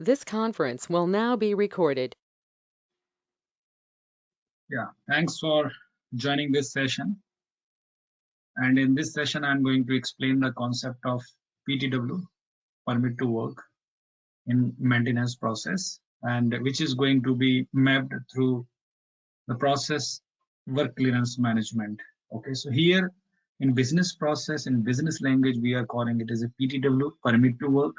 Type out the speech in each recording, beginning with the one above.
This conference will now be recorded. Yeah, thanks for joining this session. And in this session, I'm going to explain the concept of PTW, permit to work in maintenance process, and which is going to be mapped through the process work clearance management. Okay, so here in business process, in business language, we are calling it as a PTW, permit to work.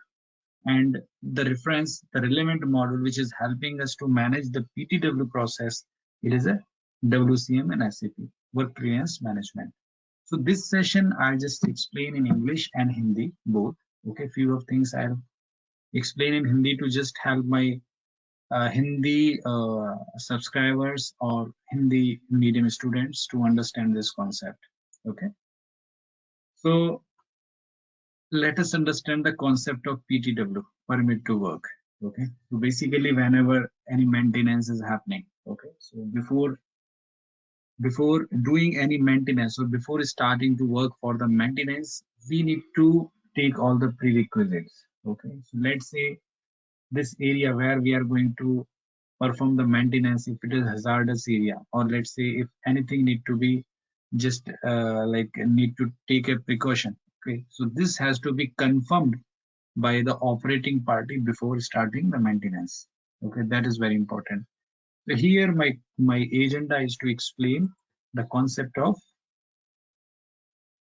And the reference, the relevant model, which is helping us to manage the PTW process, it is a WCM and SAP, work clearance management. So this session, I'll just explain in English and Hindi, both. Okay, few of things I'll explain in Hindi to just help my Hindi subscribers or Hindi medium students to understand this concept. Okay, so let us understand the concept of PTW, permit to work. Okay, so basically whenever any maintenance is happening, okay, so before doing any maintenance or before starting to work for the maintenance, we need to take all the prerequisites. Okay, so let's say this area where we are going to perform the maintenance, if it is hazardous area, or let's say if anything need to be just like need to take a precaution. Okay, so this has to be confirmed by the operating party before starting the maintenance. Okay, that is very important. So here my agenda is to explain the concept of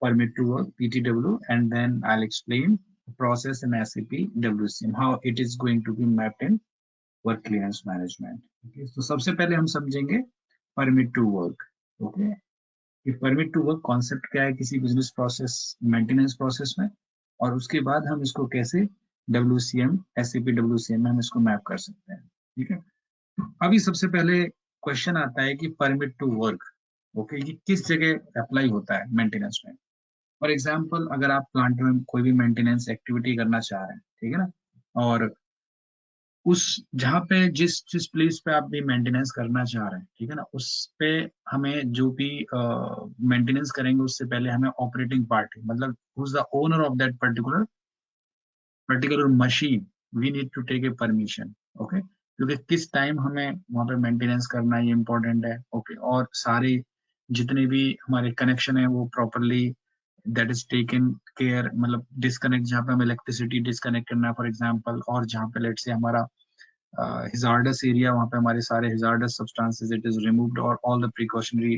permit to work PTW, and then I'll explain the process in SAP WCM how it is going to be mapped in work clearance management. Okay, so सबसे पहले हम समझेंगे permit to work. Okay, ये permit to work concept क्या है किसी business process maintenance process में, और उसके बाद हम इसको कैसे WCM SAP WCM में हम इसको मैप कर सकते हैं. ठीक है, अभी सबसे पहले क्वेश्चन आता है कि परमिट टू वर्क, ओके, ये किस जगह अप्लाई होता है मेंटेनेंस में. फॉर एग्जांपल, अगर आप प्लांट में कोई भी मेंटेनेंस एक्टिविटी करना चाह रहे हैं, ठीक है ना, और उस जहाँ पे जिस जिस प्लेस पे आप भी मेंटेनेंस करना चाह रहे हैं, ठीक है ना, उस पे हमें जो भी मेंटेनेंस करेंगे उससे पहले हमें ऑपरेटिंग पार्टी, मतलब who is the owner of that particular machine, we need to take a permission. Okay, क्योंकि किस टाइम हमें वहाँ पे मेंटेनेंस करना है ये इम्पोर्टेंट है. ओके, और सारे जितने भी हमारे कनेक्शन है वो properly that is taken care, मतलब डिस्कनेक्ट जहाँ पे हमें इलेक्ट्रिसिटी डिस्कनेक्ट करना है फॉर एग्जांपल, और जहाँ पे लेट से हमारा hazardous area, वहाँ पे हमारे सारे hazardous substances it is removed और all the precautionary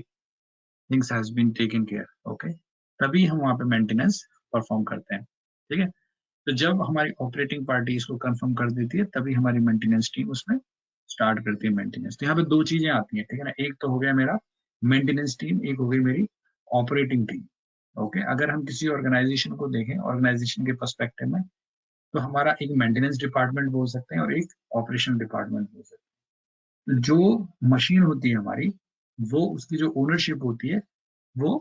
things has been taken care. Okay, तभी हम वहाँ पे मेंटेनेंस परफॉर्म करते हैं. ठीक है, तो जब हमारी ऑपरेटिंग पार्टी इसको कंफर्म कर देती है तभी हमारी मेंटेनेंस टीम उसमें स्टार्ट करती है मेंटेनेंस. तो यहाँ पे दो चीजें आती हैं, ठीक है ना, एक तो हो गया मेरा मेंटेनेंस टीम, एक हो गई मेरी ऑपरेटिंग टीम. ओके, अगर हम किसी ऑर्गेनाइजेशन को देखें, ऑर्गेनाइजेशन के पर्सपेक्टिव में, तो हमारा एक मेंटेनेंस डिपार्टमेंट बोल सकते हैं और एक ऑपरेशन डिपार्टमेंट बोल सकते हैं. जो मशीन होती है हमारी, वो उसकी जो ओनरशिप होती है वो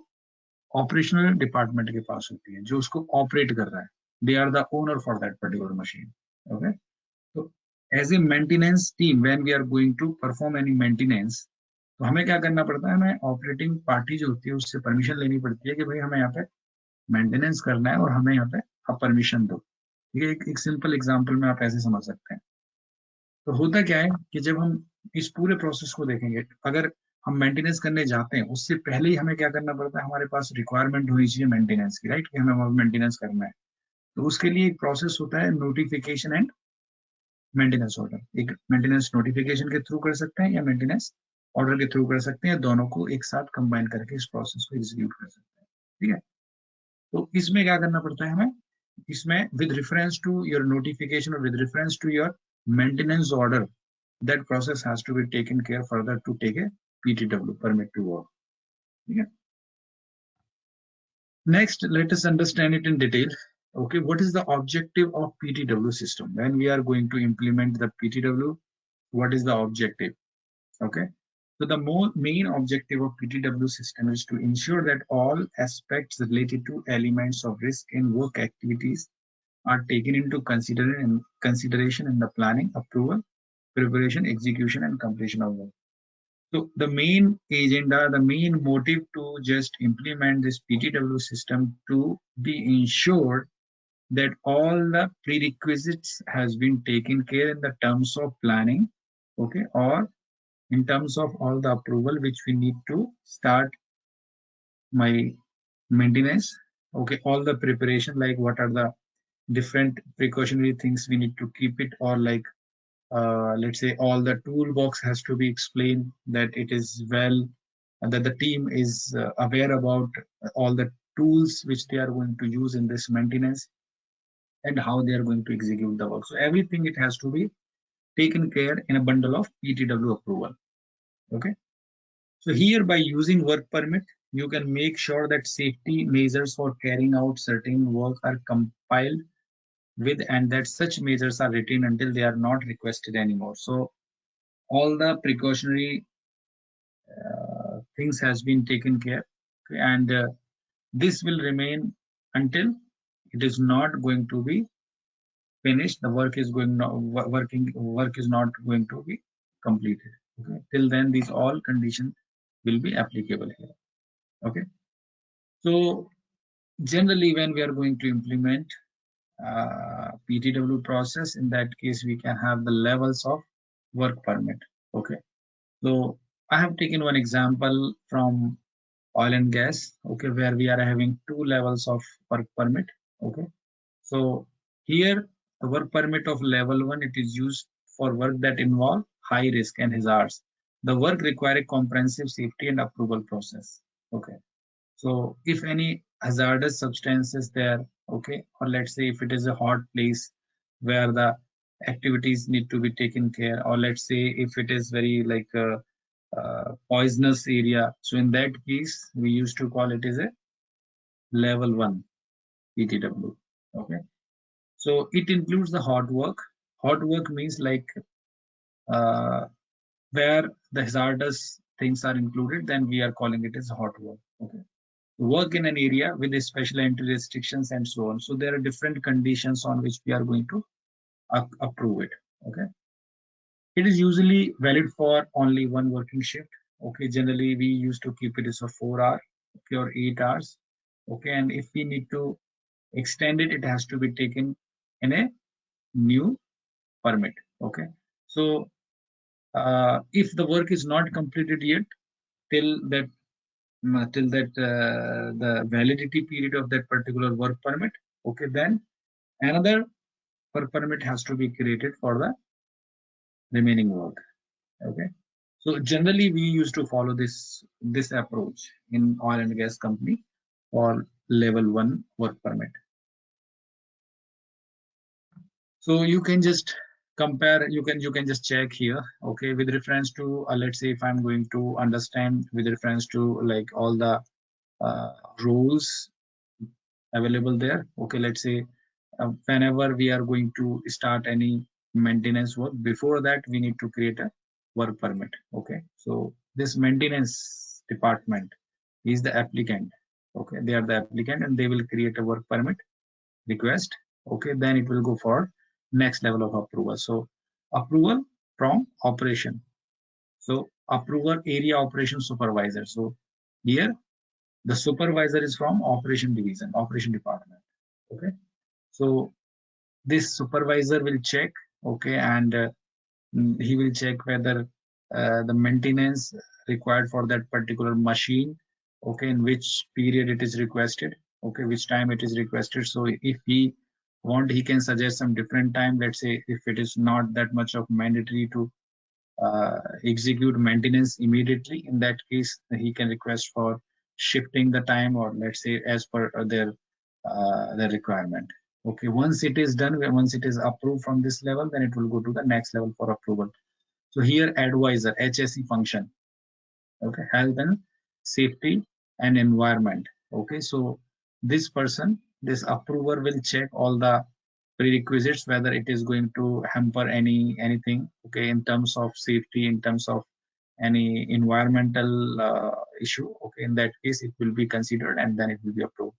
ऑपरेशनल डिपार्टमेंट के पास होती है, जो उसको ऑपरेट कर रहा है. They are the owner for that particular machine. Okay, तो as a maintenance team when we are going to perform any maintenance, तो हमें क्या करना पड़ता है, हमें ऑपरेटिंग पार्टी जो होती है उससे परमिशन लेनी पड़ती है कि भाई हमें यहाँ पे मेंटेनेंस करना है और हमें यहाँ पे आप परमिशन दो. ठीक है, एक सिंपल एग्जांपल में आप ऐसे समझ सकते हैं. तो होता क्या है कि जब हम इस पूरे प्रोसेस को देखेंगे, अगर हम मेंटेनेंस करने जाते हैं उससे पहले ही हमें क्या करना पड़ता है, हमारे पास रिक्वायरमेंट होनी चाहिए मेंटेनेंस की, राइट, कि हमें मेंटेनेंस करना है. तो उसके लिए एक प्रोसेस होता है नोटिफिकेशन एंड मेंटेनेंस ऑर्डर. एक मेंटेनेंस नोटिफिकेशन के थ्रू कर सकते हैं या मेंटेनेंस ऑर्डर के थ्रू कर सकते हैं, दोनों को एक साथ कंबाइन करके इस प्रोसेस को एग्जीक्यूट कर सकते हैं. ठीक है, तो इसमें क्या करना पड़ता है हमें, इसमें with reference to your notification or with reference to your maintenance order, that process has to be taken care further to take a PTW, permit to work. Okay. Next, let us understand it in detail. Okay, what is the objective of PTW system? When we are going to implement the PTW, what is the objective? Okay, so the main objective of PTW system is to ensure that all aspects related to elements of risk in work activities are taken into consideration in the planning, approval, preparation, execution, and completion of work. So the main agenda, the main motive to just implement this PTW system to be ensured that all the prerequisites has been taken care in the terms of planning, okay, or in terms of all the approval which we need to start my maintenance, okay, all the preparation, like what are the different precautionary things we need to keep it, or like let's say all the toolbox has to be explained, that it is well, that the team is aware about all the tools which they are going to use in this maintenance and how they are going to execute the work. So everything it has to be taken care in a bundle of PTW approval. Okay. So here by using work permit, you can make sure that safety measures for carrying out certain work are compiled with, and that such measures are retained until they are not requested anymore. So all the precautionary things has been taken care, okay, and this will remain until it is not going to be finished. The work is going not, work is not going to be completed. Okay, till then these all conditions will be applicable here. Okay, so generally when we are going to implement PTW process, in that case we can have the levels of work permit. Okay, so I have taken one example from oil and gas, okay, where we are having two levels of work permit. Okay, so here the work permit of level 1, it is used for work that involve high risk and hazards. The work require a comprehensive safety and approval process. Okay, so if any hazardous substance is there, okay, or let's say if it is a hot place where the activities need to be taken care, or let's say if it is very like a, poisonous area, so in that case we used to call it as a level 1 PTW. Okay, so it includes the hot work. Hot work means like uh, where the hazardous things are included, then we are calling it as hot work. Okay, work in an area with special entry restrictions and so on. So there are different conditions on which we are going to approve it. Okay, it is usually valid for only one working shift. Okay, generally we used to keep it as a 4 hour, okay, or 8 hours. Okay, and if we need to extend it, it has to be taken in a new permit. Okay, so if the work is not completed yet till that the validity period of that particular work permit, okay, then another work permit has to be created for the remaining work. Okay, so generally we used to follow this approach in oil and gas company for level 1 work permit. So you can just compare, you can just check here, okay, with reference to let's say if I'm going to understand with reference to like all the uh, rules available there. Okay, let's say whenever we are going to start any maintenance work, before that we need to create a work permit. Okay, so this maintenance department is the applicant. Okay, they are the applicant and they will create a work permit request. Okay, then it will go for next level of approval. So approval from operation, so approval area operation supervisor. So here the supervisor is from operation division, operation department. Okay, so this supervisor will check, okay, and he will check whether the maintenance required for that particular machine, okay, in which period it is requested, okay, which time it is requested. So if he want, he can suggest some different time. Let's say if it is not that much of mandatory to execute maintenance immediately, in that case he can request for shifting the time, or let's say as per their requirement. Okay, once it is done, once it is approved from this level, then it will go to the next level for approval. So here advisor, HSE function, okay, health and safety and environment. Okay, so this person, this approver will check all the prerequisites, whether it is going to hamper anything, okay, in terms of safety, in terms of any environmental issue. Okay, in that case it will be considered and then it will be approved.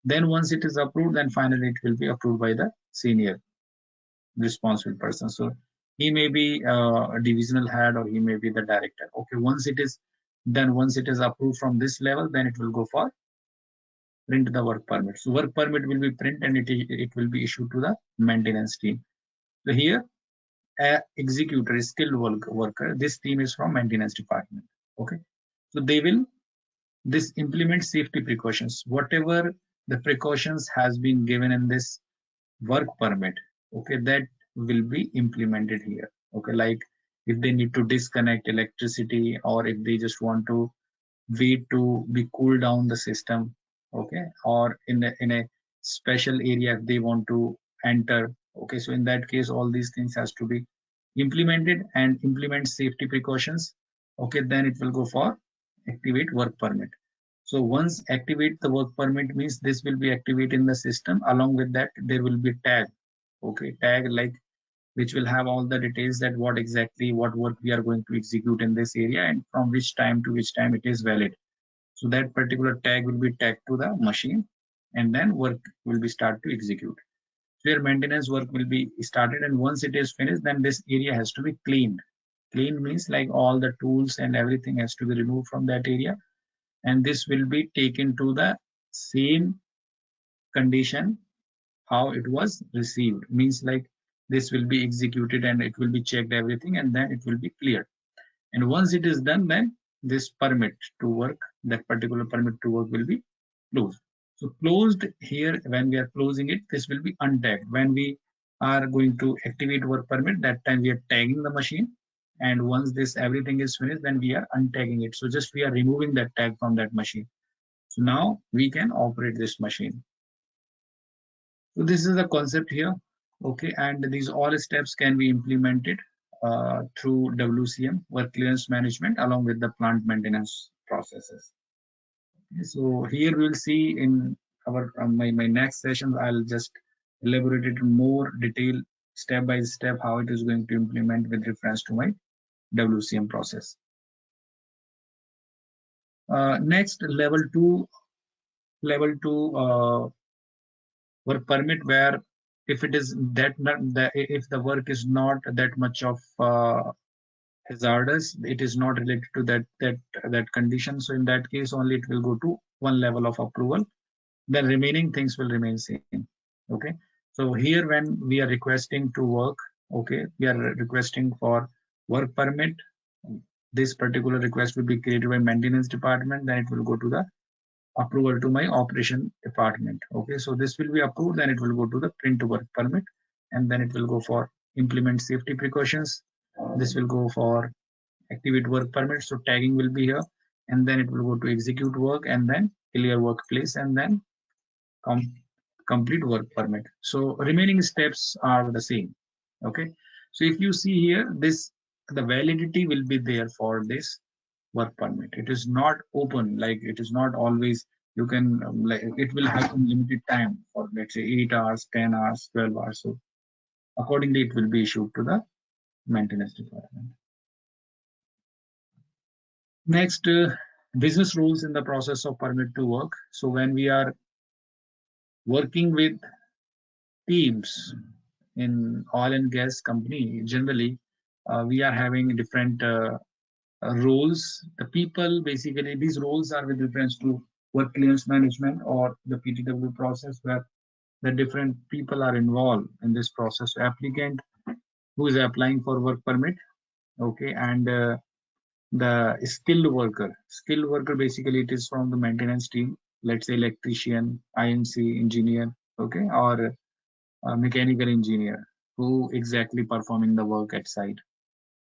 Then once it is approved, then finally it will be approved by the senior responsible person. So he may be a divisional head or he may be the director. Okay, once it is done, once it is approved from this level, then it will go for print the work permit. So work permit will be print and it will be issued to the maintenance team. So here a executor, a skilled worker, this team is from maintenance department. Okay, so they will this implement safety precautions, whatever the precautions has been given in this work permit. Okay, that will be implemented here. Okay, like if they need to disconnect electricity or if they just want to wait to be cool down the system. Okay, or in a special area if they want to enter. Okay, so in that case all these things has to be implemented and implement safety precautions. Okay, then it will go for activate work permit. So once activate the work permit means this will be activated in the system. Along with that there will be tag. Okay, tag like which will have all the details that what exactly what work we are going to execute in this area and from which time to which time it is valid. So that particular tag will be tagged to the machine and then work will be start to execute. So your maintenance work will be started and once it is finished then this area has to be cleaned. Clean means like all the tools and everything has to be removed from that area and this will be taken to the same condition how it was received. Means like this will be executed and it will be checked everything and then it will be cleared. And once it is done then this permit to work, that particular permit to work will be closed. So closed here when we are closing it, this will be untagged. When we are going to activate work permit, that time we are tagging the machine and once this everything is finished then we are untagging it. So just we are removing that tag from that machine. So now we can operate this machine. So this is the concept here. Okay, and these all steps can be implemented through WCM, work clearance management, along with the plant maintenance processes. Okay, so here we'll see in our my next session, I'll just elaborate it in more detail, step by step, how it is going to implement with reference to my WCM process. Next, level two work permit, where if it is if the work is not that much of hazardous, it is not related to that condition, so in that case only it will go to one level of approval, the remaining things will remain same. Okay, so here when we are requesting to work, okay, we are requesting for work permit, this particular request will be created by maintenance department, then it will go to the approval to my operation department. Okay, so this will be approved, then it will go to the print work permit and then it will go for implement safety precautions. This will go for activate work permit, so tagging will be here and then it will go to execute work and then clear workplace and then com complete work permit. So remaining steps are the same. Okay, so if you see here, this the validity will be there for this work permit. It is not open, like it is not always you can like it will have some limited time for let's say 8 hours, 10 hours, 12 hours. So accordingly it will be issued to the maintenance department. Next, business rules in the process of permit to work. So when we are working with teams in oil and gas company, generally we are having different roles. The people basically these roles are with reference to work clearance management or the PTW process, where the different people are involved in this process. So applicant who is applying for work permit, okay, and the skilled worker. Skilled worker basically it is from the maintenance team. Let's say electrician, INC engineer, okay, or mechanical engineer who exactly performing the work at site.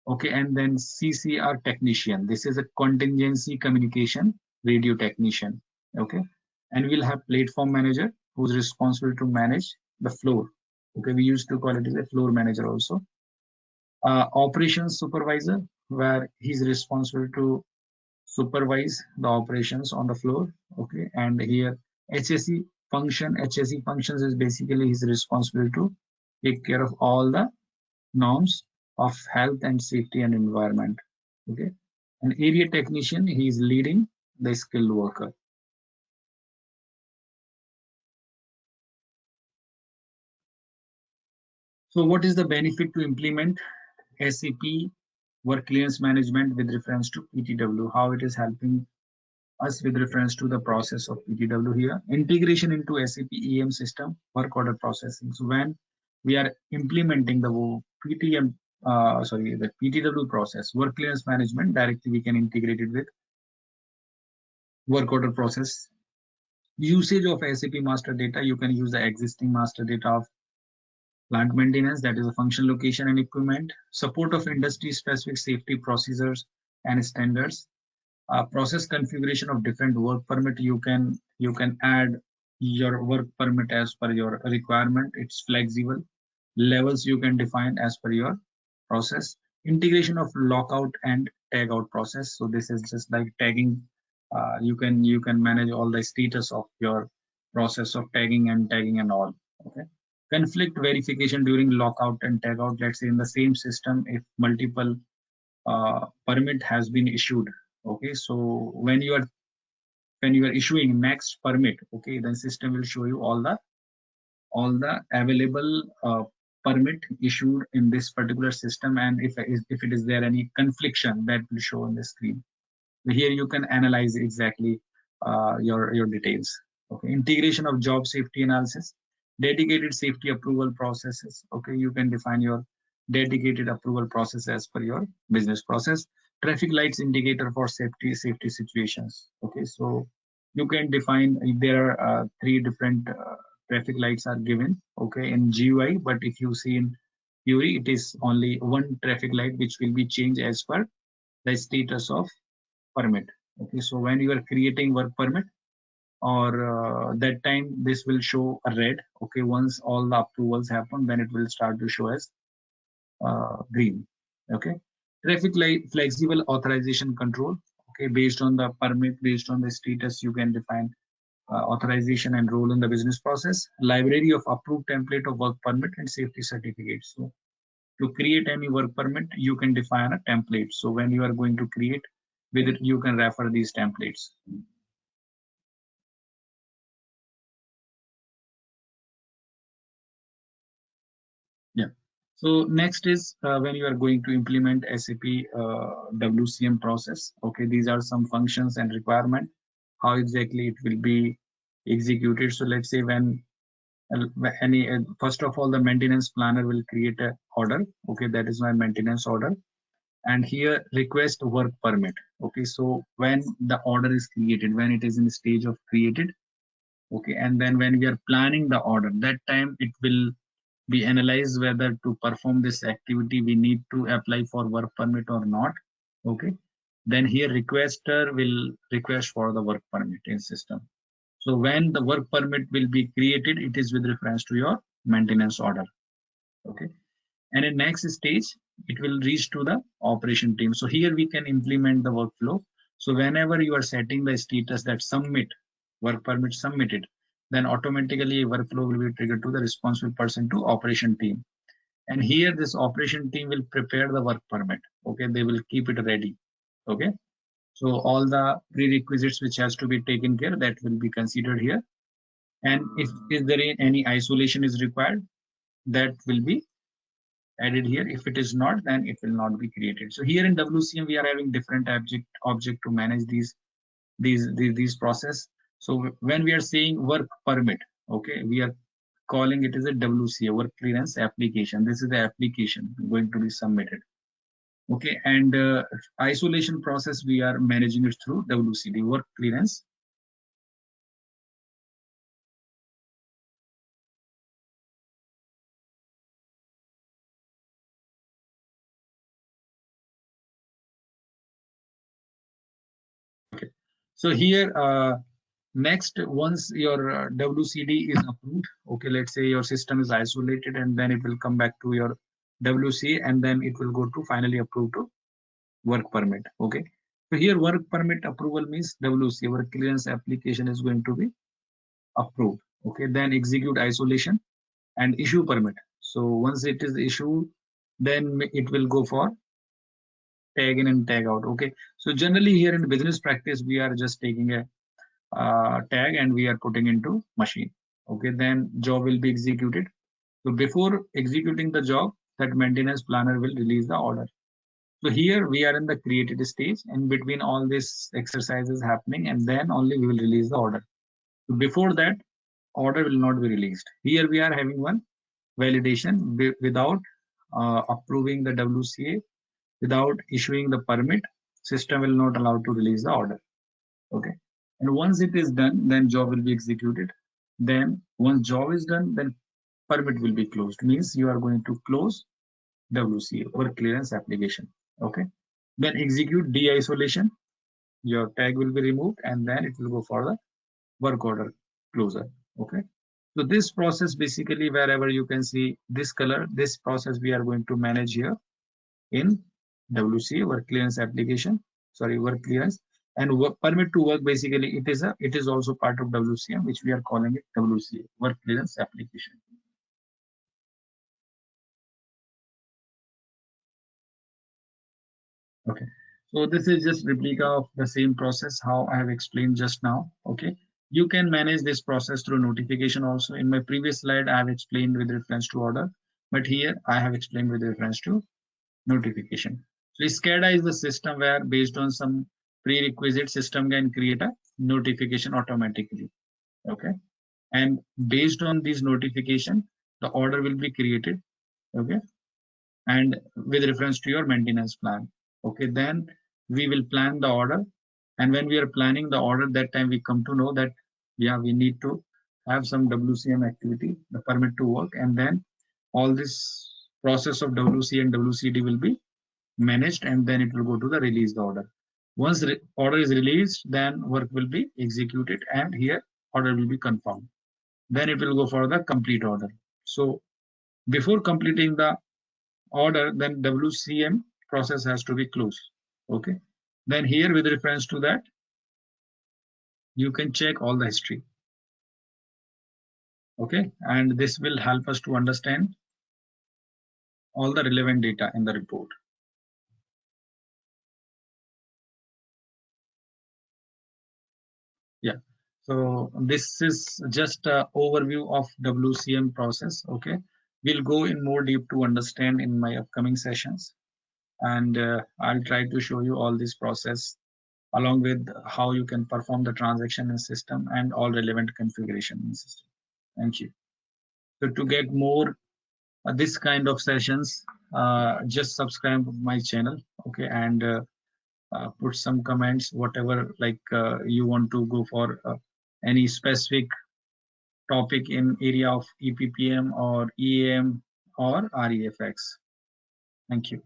Okay, and then CCR technician. This is a contingency communication radio technician. Okay, and we'll have platform manager who's responsible to manage the floor. Okay, we used to call it as a floor manager also. Operations supervisor, where he's responsible to supervise the operations on the floor. Okay, and here HSE function. HSE functions is basically he's responsible to take care of all the norms of health and safety and environment. Okay, an area technician, he is leading the skilled worker. So what is the benefit to implement SAP work clearance management with reference to PTW? How it is helping us with reference to the process of PTW here. Integration into SAP EM system, work order processing. So when we are implementing the the PTW process, work clearance management, directly we can integrate it with work order process. Usage of SAP master data, you can use the existing master data of plant maintenance, that is a function, location, and equipment. Support of industry specific safety procedures and standards. Process configuration of different work permit. You can add your work permit as per your requirement. It's flexible. Levels you can define as per your process. Integration of lockout and tag out process. So this is just like tagging. You can manage all the status of your process of tagging and all. Okay. Conflict verification during lockout and tag out. Let's say in the same system, if multiple permit has been issued. Okay, so when you are issuing next permit, okay, then system will show you all the available permit issued in this particular system, and if it is there any confliction, that will show on the screen. Here you can analyze exactly your details. Okay, integration of job safety analysis, dedicated safety approval processes. Okay, you can define your dedicated approval process as per your business process. Traffic lights indicator for safety situations. Okay, so you can define, there are three different traffic lights are given, okay, in GUI, but if you see in Fury, it is only one traffic light which will be changed as per the status of permit. Okay, so when you are creating work permit, or that time this will show a red. Okay, once all the approvals happen, then it will start to show as green. Okay, traffic light flexible authorization control. Okay, based on the permit, based on the status, you can define authorization and role in the business process. Library of approved template of work permit and safety certificates. So to create any work permit, you can define a template. So when you are going to create with it, you can refer these templates. Yeah. So next is when you are going to implement SAP WCM process. Okay, these are some functions and requirement. How exactly it will be executed. So let's say when any first of all, the maintenance planner will create a order. Okay, that is my maintenance order, and here request work permit. Okay, so when the order is created, when it is in the stage of created, okay, and then when we are planning the order, that time it will be analyzed whether to perform this activity we need to apply for work permit or not. Okay, then here requester will request for the work permit in system. So when the work permit will be created, it is with reference to your maintenance order. Okay, and in next stage it will reach to the operation team. So here we can implement the workflow. So whenever you are setting the status that submit work permit submitted, then automatically workflow will be triggered to the responsible person to operation team. And here this operation team will prepare the work permit. Okay, they will keep it ready. Okay, so all the prerequisites which has to be taken care, that will be considered here. And if there any isolation is required, that will be added here. If it is not, then it will not be created. So here in WCM we are having different object to manage these process. So when we are saying work permit, okay, we are calling it as a WCA, work clearance application. This is the application going to be submitted. Okay, and isolation process we are managing it through WCD, work clearance. Okay, so here next, once your WCD is approved, okay, let's say your system is isolated, and then it will come back to your WCA, and then it will go to finally approved to work permit. Okay, so here work permit approval means WCA, work clearance application is going to be approved. Okay, then execute isolation and issue permit. So once it is issued, then it will go for tag in and tag out. Okay, so generally here in business practice, we are just taking a tag and we are putting into machine. Okay, then job will be executed. So before executing the job, that maintenance planner will release the order. So here we are in the created stage, and between all this exercises happening, and then only we will release the order. So before that, order will not be released. Here we are having one validation without approving the WCA, without issuing the permit, system will not allow to release the order. Okay. And once it is done, then job will be executed. Then once job is done, then permit will be closed. Means you are going to close WCA, work clearance application. Okay. Then execute de-isolation. Your tag will be removed, and then it will go for the work order closer. Okay. So this process basically, wherever you can see this color, this process we are going to manage here in WCA, work clearance application. Sorry, work clearance. And work permit to work, basically it is also part of WCM, which we are calling it WCA, work clearance application. Okay, so this is just replica of the same process how I have explained just now. Okay, you can manage this process through notification also. In my previous slide I have explained with reference to order, but here I have explained with reference to notification. So SCADA is the system where, based on some prerequisite, system can create a notification automatically. Okay, and based on this notification, the order will be created. Okay, and with reference to your maintenance plan. Okay, then we will plan the order, and when we are planning the order, that time we come to know that yeah, we need to have some WCM activity, the permit to work, and then all this process of WC and WCD will be managed, and then it will go to the release the order. Once the order is released, then work will be executed, and here order will be confirmed. Then it will go for the complete order. So before completing the order, then WCM process has to be closed. Okay. Then here, with reference to that, you can check all the history. Okay, and this will help us to understand all the relevant data in the report. Yeah, so this is just an overview of WCM process. Okay, we'll go in more deep to understand in my upcoming sessions, and I'll try to show you all this process along with how you can perform the transaction in system and all relevant configuration in system. Thank you. So to get more this kind of sessions, just subscribe my channel. Okay, and put some comments, whatever like you want to go for any specific topic in area of EPPM or EAM or REFX. Thank you.